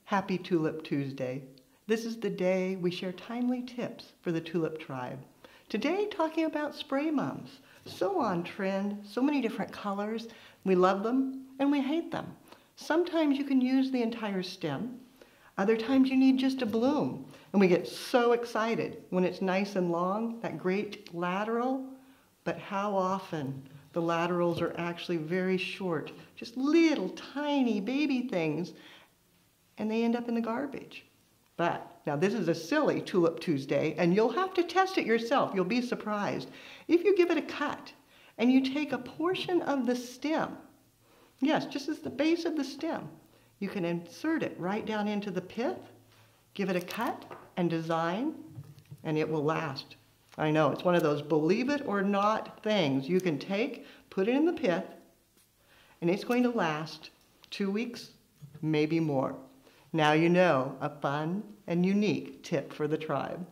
Happy Tulip Tuesday. This is the day we share timely tips for the tulip tribe. Today, talking about spray mums. So on trend, so many different colors. We love them and we hate them. Sometimes you can use the entire stem. Other times you need just a bloom. And we get so excited when it's nice and long, that great lateral. But how often the laterals are actually very short, just little tiny baby things, and they end up in the garbage. But now this is a silly Tulip Tuesday, and you'll have to test it yourself. You'll be surprised. If you give it a cut and you take a portion of the stem, yes, just as the base of the stem, you can insert it right down into the pith, give it a cut and design, and it will last. I know, it's one of those believe it or not things. You can take, put it in the pith, and it's going to last 2 weeks, maybe more. Now you know a fun and unique tip for the tribe.